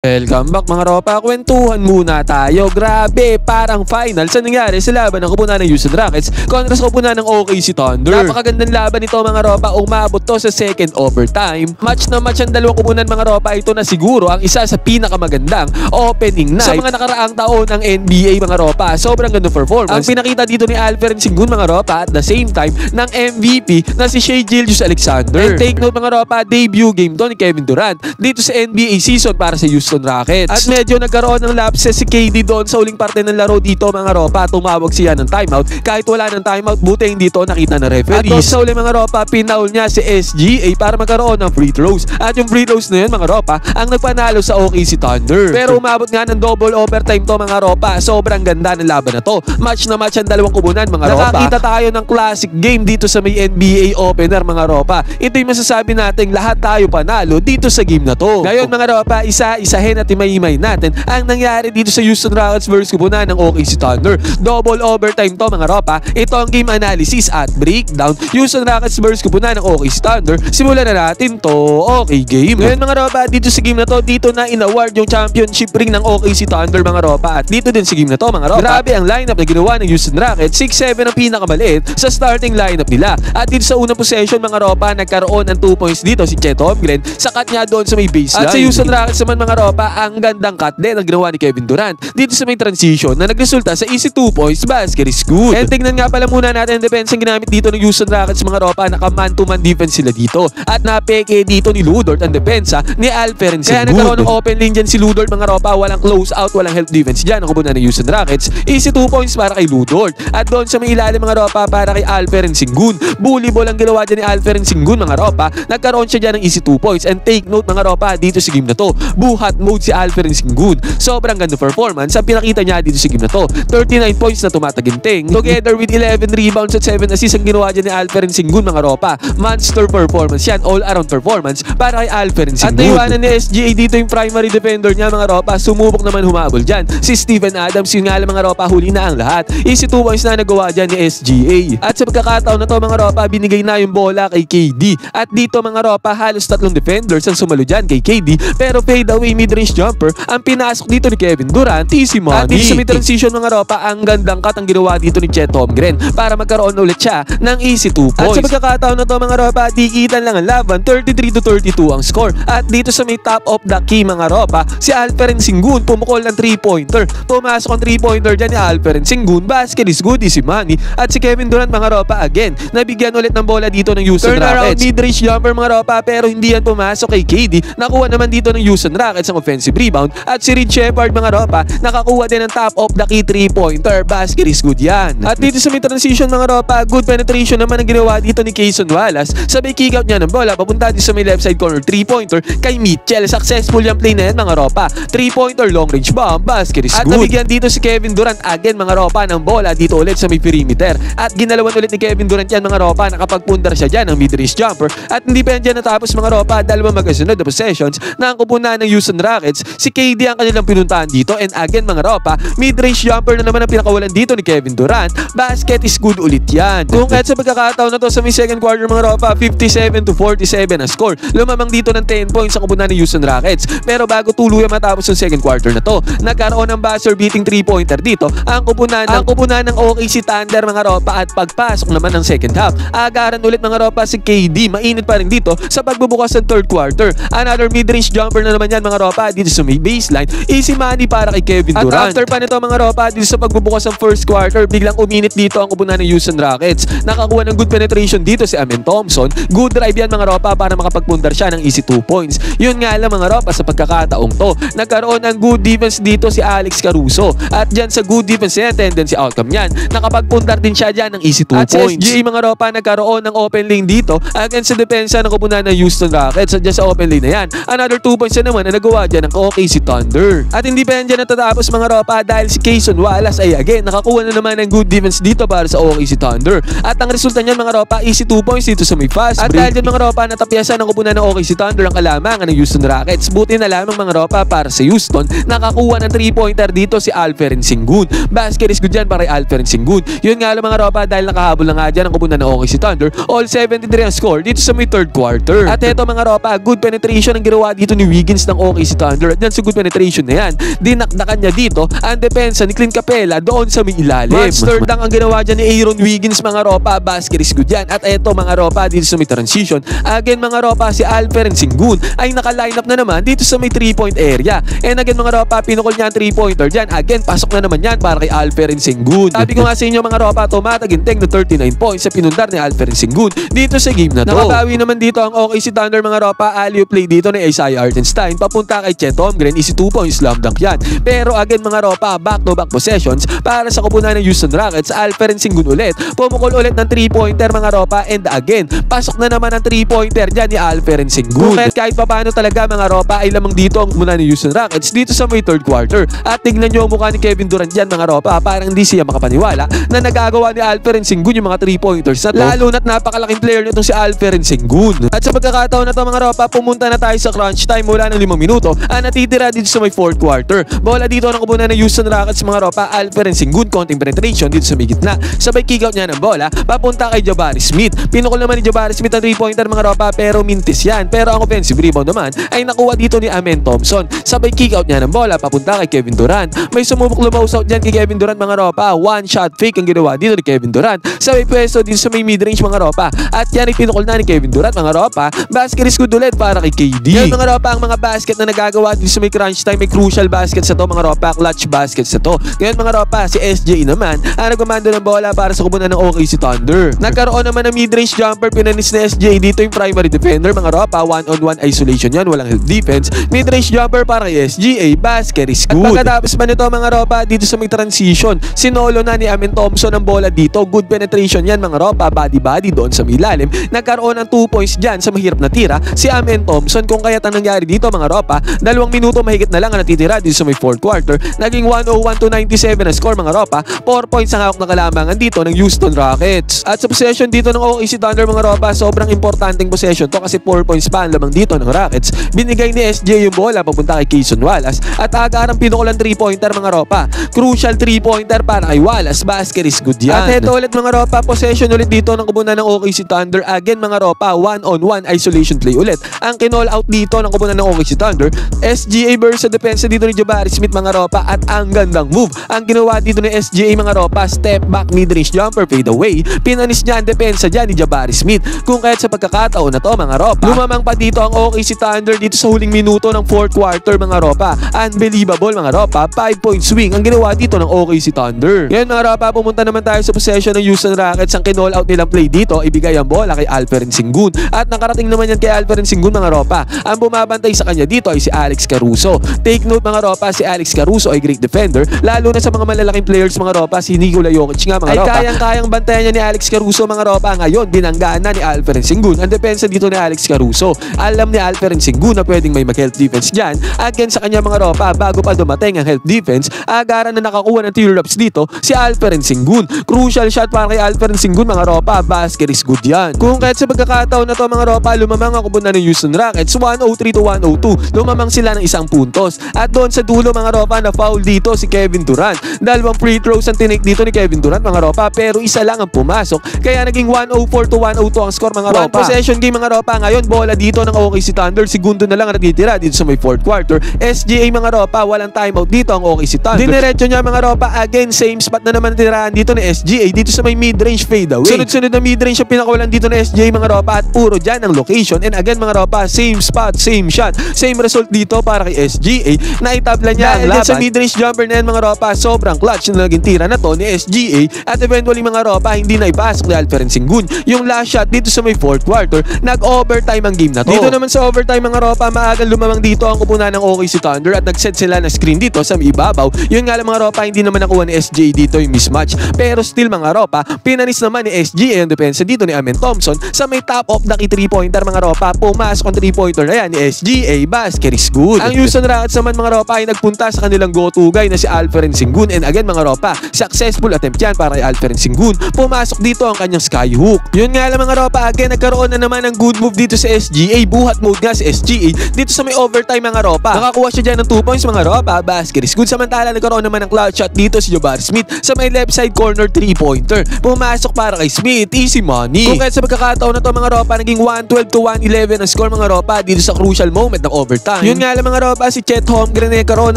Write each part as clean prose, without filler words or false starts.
Welcome back mga ropa, kwentuhan muna tayo. Grabe, parang final sa nangyari sa laban ng kupunan ng Houston Rockets kontra sa kupunan ng OKC Thunder. Napakagandang laban ito mga ropa, umabot to sa second overtime. Match na match ang dalawang kupunan mga ropa. Ito na siguro ang isa sa pinakamagandang opening night sa mga nakaraang taon ng NBA mga ropa. Sobrang ganda performance ang pinakita dito ni Alperen Sengun mga ropa, at the same time ng MVP na si Shai Gilgeous-Alexander. And take note mga ropa, debut game to ni Kevin Durant dito sa NBA season para sa Houston Rockets. At medyo nagkaroon ng lapses si KD doon sa uling parte ng laro dito mga ropa. Tumawag siya ng timeout. Kahit wala ng timeout, buti hindi ito nakita na referee. At doon sa uling mga ropa, pinaul niya si SGA para magkaroon ng free throws. At yung free throws na yun mga ropa, ang nagpanalo sa OKC Thunder. Pero umabot nga ng double overtime to mga ropa. Sobrang ganda ng laban na to. Match na match ang dalawang kupunan mga ropa. Nakakita tayo ng classic game dito sa may NBA opener mga ropa. Ito yung masasabi natin, lahat tayo panalo dito sa game na to. Ngayon mga ropa, isa-isahin at imay-imay natin ang nangyari dito sa Houston Rockets versus kupunan ng OKC Thunder. Double overtime to mga ropa. Ito ang game analysis at breakdown. Houston Rockets versus kupunan ng OKC Thunder. Simulan na natin to. Okay game. Ngayon mga ropa, dito sa game na to, dito na in-award yung championship ring ng OKC Thunder mga ropa. At dito din sa game na to mga ropa, grabe ang lineup na ginawa ng Houston Rockets. 6'7 ang pinakamaliit sa starting lineup nila. At dito sa unang possession mga ropa, nagkaroon ng 2 points dito si Chet Holmgren. Sakat niya doon sa may baseline. At sa Houston Rockets naman mga ropa, ang gandang cut din ang ginawa ni Kevin Durant dito sa may transition na nagresulta sa easy 2 points basket is good. And tingnan nga pala muna natin ang defense ang ginamit dito ng Houston Rockets mga ropa. Naka man-to-man defense sila dito. At napeke dito ni Lu Dort ang depensa ni Alperen Sengun. Kaya nagkaroon ng open lane dyan si Lu Dort mga ropa. Walang close out, walang help defense dyan ang kupunan ng Houston Rockets. Easy 2 points para kay Lu Dort. At doon sa may ilalim mga ropa para kay Alperen Sengun. Bully ball ang ginawa dyan ni Alperen Sengun mga ropa. Nagkaroon siya dyan ng easy 2 points. And take note mga ropa, dito sa game na to, buhat mode si Alperen Sengun. Sobrang ganda performance ang pinakita niya dito sa game na to. 39 points na tumataginting together with 11 rebounds at 7 assists ang ginawa dyan ni Alperen Sengun mga ropa. Monster performance yan, all around performance para kay Alperen Sengun. At naiwanan ni SGA dito yung primary defender niya mga ropa. Sumubok naman humabol dyan si Steven Adams. Yung nga lang mga ropa, huli na ang lahat. Easy 2 points na nagawa dyan ni SGA. At sa pagkakataon na to mga ropa, binigay na yung bola kay KD. At dito mga ropa, halos 3 defenders ang sumalo dyan kay KD. Pero fade away mid-range jumper ang pinasok dito ni Kevin Durant, easy money. At dito sa mid-transition mga ropa, ang gandang cut ang ginawa dito ni Chet Holmgren para magkaroon ulit siya ng easy 2 points. At sa pagkakataon na to mga ropa, dikitan lang ang laban, 33-32 ang score. At dito sa may top of the key mga ropa, si Alperen Sengun pumukol ng 3-pointer. Pumasok ang 3-pointer dyan ni Alperen Sengun, basket is good, easy money. At si Kevin Durant mga ropa, again, nabigyan ulit ng bola dito ng Houston Rockets. Mid-range jumper mga ropa, pero hindi yan pumasok kay KD. Nakuha naman dito ng Houston Rockets ang offensive rebound. At si Reed Sheppard mga ropa, nakakuha din ng top of the key 3-pointer, basket is good yan. At dito sa may transition mga ropa, good penetration naman ang ginawa dito ni Cason Wallace. Sabay kick out niya ng bola papunta dito sa may left side corner 3-pointer kay Mitchell. Successful yung play na yan mga ropa. 3-pointer long range bomb, basket is good. At nabigyan dito si Kevin Durant again mga ropa ng bola dito ulit sa may perimeter. At ginalawan ulit ni Kevin Durant yan mga ropa, nakapagpundar siya dyan ng mid-range jumper. At hindi pa yan dyan natapos mga ropa, dalawa magkasunod na possessions na ang kupunan ng Houston Rockets. Si KD ang kanilang pinuntahan dito, and again mga ropa, mid-range jumper na naman ang pinakawalan dito ni Kevin Durant. Basket is good ulit yan. Kung kahit sa pagkakataon na to sa may second quarter mga ropa, 57-47 ang score. Lumamang dito ng 10 points ang kupunan ng Houston Rockets. Pero bago tuluyan matapos yung second quarter na to, nagkaroon ng buzzer beating 3-pointer dito ang kupunan ng OKC Thunder mga ropa. At pagpasok naman ng second half, agaran ulit mga ropa si KD. Mainit pa rin dito sa pagbubukas ng third quarter. Another mid-range jumper na naman yan mga ropa dito sa may baseline. Easy money para kay Kevin Durant. At after pa nito mga ropa, dito sa pagbubukas ng first quarter, biglang uminit dito ang kupunan ng Houston Rockets. Nakakuha ng good penetration dito si Amen Thompson. Good drive yan mga ropa para makapagpundar siya ng easy 2 points. Yun nga lang mga ropa, sa pagkakataong to, nagkaroon ng good defense dito si Alex Caruso. At dyan sa good defense yan, tendency outcome yan, nakapagpundar din siya dyan ng easy 2 points. At sa SGA mga ropa, nagkaroon ng open lane dito against sa depensa ng kupunan ng Houston Rockets. At dyan sa open lane na yan, another 2 points na naman na nagawa dyan ng OKC Thunder. At hindi pa yan dyan natatapos mga ropa, dahil si Cason Wallace ay again nakakuha na naman ng good defense dito para sa OKC Thunder. At ang resulta niyan mga ropa, easy 2 points dito sa may fast break. At dahil dyan mga ropa, natapyasan ng kupunan ng OKC Thunder ang kalamangan ng Houston Rockets. Buti na lamang mga ropa para sa Houston, nakakuha ng 3-pointer dito si Alperen Sengun. Basket is good dyan para kay Alperen Sengun. Yun nga lang mga ropa, dahil nakahabol na nga dyan ang kupunan ng OKC Thunder, all 73 ang score dito sa may third quarter. At eto mga ropa, good penetration ang ginawa dito ni Wiggins ng OKC OKC Thunder. At yan sa good penetration na yan, dinakdakan niya dito ang depensa ni Clint Capela doon sa may ilalim. Match third lang ang ginawa dyan ni Aaron Wiggins mga ropa. Basket is good yan. At eto mga ropa dito sa may transition. Again mga ropa, si Alperen Sengun ay naka-line up na naman dito sa may 3-point area. And again mga ropa, pinukol niya ang 3-pointer dyan. Again, pasok na naman yan para kay Alperen Sengun. Sabi ko nga sa inyo mga ropa, tumataginting na 39 points sa pinundar ni Alperen Sengun dito sa game na to. Nakabawi naman dito ang OKC Thunder mga ropa. Alley play dito ni Isaiah Hartenstein papunta kay Chet Holmgren. Easy 2 points, slam dunk yan. Pero again mga ropa, back-to-back possessions para sa kupunan ng Houston Rockets. Alperen Sengun ulit. Pumukol ulit ng 3-pointer mga ropa. And again, pasok na naman ang 3-pointer dyan ni Alperen Sengun. Kahit paano talaga mga ropa ay lamang dito ang kupunan ng Houston Rockets dito sa may third quarter. At tignan nyo ang mukha ni Kevin Durant dyan mga ropa. Parang hindi siya makapaniwala na nagagawa ni Alperen Sengun yung mga 3-pointers na to. Lalo na't napakalaking player nitong si Alperen Sengun. At sa pagkakataon na to mga ropa, pumunta na tayo sa crunch time mula ng 5 minuto. Natitira dito sa may fourth quarter. Bola dito ng kupunan ng Houston Rockets mga ropa. Alperen Sengun, konting penetration dito sa may gitna. Sabay kick out niya ng bola, papunta kay Jabari Smith. Pinukol naman ni Jabari Smith ang 3-pointer mga ropa, pero mintis yan. Pero ang offensive rebound naman ay nakuha dito ni Amen Thompson. Sabay kick out niya ng bola, papunta kay Kevin Durant. May sumubok lumaus out dyan kay Kevin Durant mga ropa. One shot fake ang ginawa dito ni Kevin Durant. Sabay pwesto dito sa may mid-range mga ropa. At yan ay pinukol na ni Kevin Durant mga ropa. Basket is good ulit para kay KD. Yan mga ropa ang mga basket na nagagawa dito sa may crunch time. May crucial baskets sa to mga ropa. Clutch baskets sa to. Ngayon mga ropa, si SJ naman ang nagmamando ng bola para sa kupunan ng OKC Thunder. Nagkaroon naman ng mid-range jumper. Pinanis na SJ dito yung primary defender mga ropa. One-on-one isolation yan. Walang help defense. Mid-range jumper para kay SGA. Basket is good. At pagkatapos pa nito mga ropa, dito sa may transition, sinolo na ni Amen Thompson ang bola dito. Good penetration yan mga ropa. Body-body doon sa milalim. Nagkaroon ng 2 points dyan sa mahirap na tira si Amen Thompson. Kung kaya't ang nangyari dito mga ropa, 2 minuto mahigit na lang ang natitira dito sa may fourth quarter. Naging 101-97 na score mga ropa. 4 points ang hawak na kalamangan dito ng Houston Rockets. At sa possession dito ng OKC Thunder mga ropa, sobrang importanteng possession to kasi 4 points pa ang lamang dito ng Rockets. Binigay ni SJ yung bola papunta kay Cason Wallace at agarang pinukulan 3-pointer mga ropa. Crucial 3-pointer para kay Wallace. Basket is good yan. At heto ulit mga ropa, possession ulit dito ng kupunan ng OKC Thunder. Again mga ropa, one-on-one isolation play ulit. Ang kinall out dito ng kupunan ng OKC Thunder. SGA versus sa depensa dito ni Jabari Smith mga ropa at ang gandang move. Ang ginawa dito ni SGA mga ropa, step back mid-range jumper fade away. Pinanis niya ang depensa dyan ni Jabari Smith. Kung kaya't sa pagkakataon na to mga ropa, lumamang pa dito ang OKC Thunder dito sa huling minuto ng fourth quarter mga ropa. Unbelievable mga ropa, 5-point swing ang ginawa dito ng OKC Thunder. Ngayon mga ropa, pumunta naman tayo sa possession ng Houston Rockets. Ang kinall out nilang play dito, ibigay ang bola kay Alperen Sengun. At nakarating naman yan kay Alperen Sengun mga ropa. Ang bumabantay sa kanya dito ay si Alex Caruso. Take note mga ropa, si Alex Caruso ay great defender, lalo na sa mga malalaking players mga ropa. Si Nikola Jokic nga mga ropa ay kayang-kayang bantayan niya ni Alex Caruso mga ropa. Ngayon, binanggaan na ni Alperen Sengun ang depensa dito ni Alex Caruso. Alam ni Alperen Sengun na pwedeng may mag-help defense dyan. Again sa kanya mga ropa, bago pa dumating ang help defense, agaran na nakakuha ng tear-ups dito si Alperen Sengun. Crucial shot para kay Alperen Sengun mga ropa. Basket is good yan. Kung kahit sa pagkakataon na to mga ropa, lumamang ang kupunan ng Houston Rockets 103-102. Lumamang sila ng 1 puntos. At doon sa dulo mga ropa, na foul dito si Kevin Durant. 2 free throws ang tinake dito ni Kevin Durant mga ropa, pero isa lang ang pumasok. Kaya naging 104-102 ang score mga ropa. One possession game mga ropa. Ngayon bola dito ng OKC Thunder. Segundo na lang ang natitira dito sa may fourth quarter. SGA mga ropa, walang timeout dito ang OKC Thunder. Dinerecho niya mga ropa. Again, same spot na naman tirahan dito ni SGA dito sa may mid-range fade away. Sunod-sunod na mid-range ang pinakawalan dito ni SGA mga ropa at puro dyan ang location. And again mga ropa, same spot, same shot, same result dito para kay SGA. Naitabla niya ang laban. Sa mid-range jumper na yan mga ropa, sobrang clutch na naging tira na to ni SGA. At eventually mga ropa, hindi na ipasok ni Alperen Sengun yung last shot dito sa may fourth quarter. Nag-overtime ang game na to. Dito naman sa overtime mga ropa, maagang lumamang dito ang kupunan ng OKC Thunder at nag-set sila na screen dito sa may ibabaw. Yun nga lang mga ropa, hindi naman nakuha ni SGA dito yung mismatch. Pero still mga ropa, pinanis naman ni SGA ang depensa dito ni Amen Thompson sa may top of the key 3-pointer mga ropa. Pumasok ang 3-pointer na yan ni SGA. Basket is good. Ang Houston Rockets naman mga ropa ay nagpunta sa kanilang go-to guy na si Alperen Sengun. And again mga ropa, successful attempt yan para kay Alperen Sengun. Pumasok dito ang kanyang skyhook. Yun nga lang mga ropa, again nagkaroon na naman ng good move dito sa SGA. Buhat mode nga si SGA dito sa may overtime mga ropa. Nakakuha siya dyan ng 2 points mga ropa. Basket is good. Samantala nagkaroon naman ng clutch shot dito si Jabari Smith sa may left side corner 3-pointer. Pumasok para kay Smith. Easy money. Kung kahit sa pagkakataon na to mga ropa, naging 112-111 ang score mga ropa dito sa crucial moment ng overtime. time. Yun nga lang mga ropa, si Chet Holmgren nagkaroon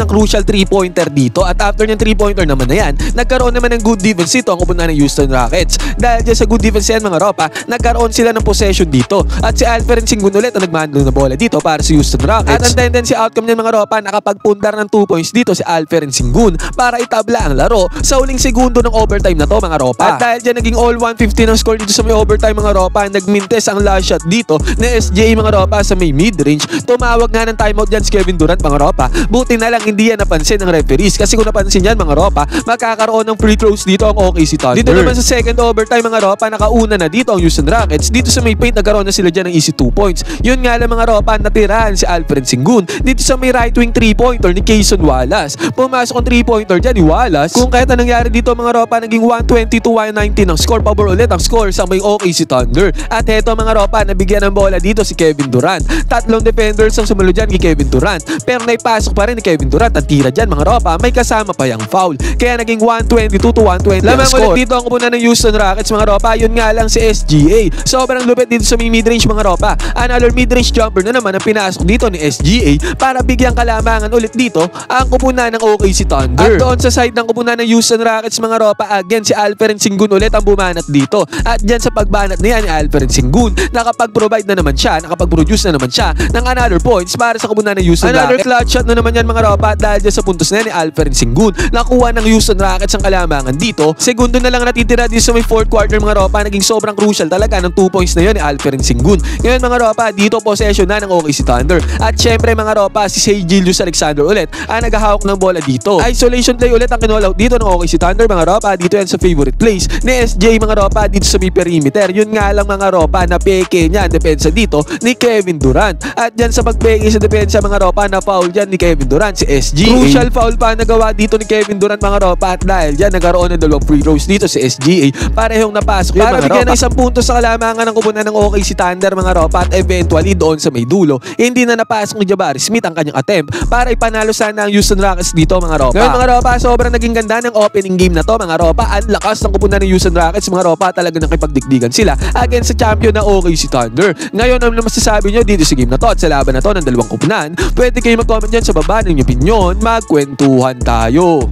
ng crucial 3-pointer dito at after ng 3-pointer naman na yan, nagkaroon naman ng good defense dito ang kupunan ng Houston Rockets. Dahil dyan sa good defense yan mga ropa, nagkaroon sila ng possession dito at si Alperen Sengun ulit ang nagmandal na bola dito para sa Houston Rockets. At ang tendency outcome niyan mga ropa, nakapagpundar ng 2 points dito si Alperen Sengun para itabla ang laro sa huling segundo ng overtime na to mga ropa. At dahil dyan naging all 150 ng score dito sa may overtime mga ropa, nagmintes ang last shot dito ni SGA mga ropa sa may mid-range. Tumawag nga ng timeout dyan si Kevin Durant mga ropa. Buti na lang hindi yan napansin ng referees kasi kung napansin yan mga ropa, magkakaroon ng free throws dito ang OKC Thunder. Dito naman sa second overtime mga ropa, nakauna na dito ang Houston Rockets. Dito sa may paint nagkaroon na sila dyan ng easy 2 points. Yun nga lang mga ropa, natirahan si Alperen Sengun dito sa may right wing 3-pointer ni Cason Wallace. Pumasok ang 3-pointer dyan ni Wallace. Kung kahit anong nangyari dito mga ropa, naging 120-119 ang score. Pabor ulit ang score sa may OKC Thunder. At heto mga ropa, nabigyan ng bola dito si Kevin Durant. Tatlong defenders ang sumunod dyan kay Kevin Durant. Pero naipasok pa rin ni Kevin Durant. At tira dyan mga ropa, may kasama pa yung foul. Kaya naging 122-120 lamang ulit dito ang kupunan ng Houston Rockets mga ropa. Yun nga lang si SGA. Sobrang lupit dito sa may midrange mga ropa. Another midrange jumper na naman ang pinasok dito ni SGA para bigyang kalamangan ulit dito ang kupunan ng OKC Thunder. At doon sa side ng kupunan ng Houston Rockets mga ropa, again si Alperen Sengun ulit ang bumanat dito. At dyan sa pagbanat niya ni Alperen Sengun, nakapag-provide na naman siya, nakapag-produce na naman siya ng another points para sa kupunan ng Houston Rockets. Another clutch shot na naman yan mga ropa dahil dyan sa puntos na yan ni Alperen Sengun. Nakuha ng Houston Rockets ang kalamangan dito. Segundo na lang natitira dito sa may fourth quarter mga ropa, naging sobrang crucial talaga ng 2 points na yun ni Alperen Sengun. Ngayon mga ropa, dito possession na ng OKC Thunder. At syempre mga ropa, si Shai Gilgeous-Alexander ulit ang naghahawak ng bola dito. Isolation play ulit ang kinall out dito ng OKC Thunder mga ropa. Dito yan sa favorite place ni SJ mga ropa dito sa may perimeter. Yun nga lang mga ropa, na peke niya ang depensa dito ni Kevin Durant. At dyan sa pagpeke sa depensa mga ropa, na foul dyan ni Kevin Durant si SGA. Crucial foul pa nagawa dito ni Kevin Durant mga ropa, at dahil dyan nagkaroon ng 2 free throws dito si SGA. Parehong napasok para bigyan ng 1 puntos sa kalamangan ng kupunan ng OKC Thunder mga ropa, at eventually doon sa may dulo, hindi na napasok ni Jabari Smith ang kanyang attempt para ipanalo sana ang Houston Rockets dito mga ropa. Ngayon mga ropa, sobrang naging ganda ng opening game na to mga ropa. Ang lakas ng kupunan ng Houston Rockets mga ropa, talaga nakipagdikdigan sila against sa champion na OKC Thunder. Ngayon, ano naman masasabi nyo dito sa game na to at sa laban na to ng dalawang kupunan? Pwede kayo mag-comment dyan sa baba ng inyong opinion. Magkwentuhan tayo.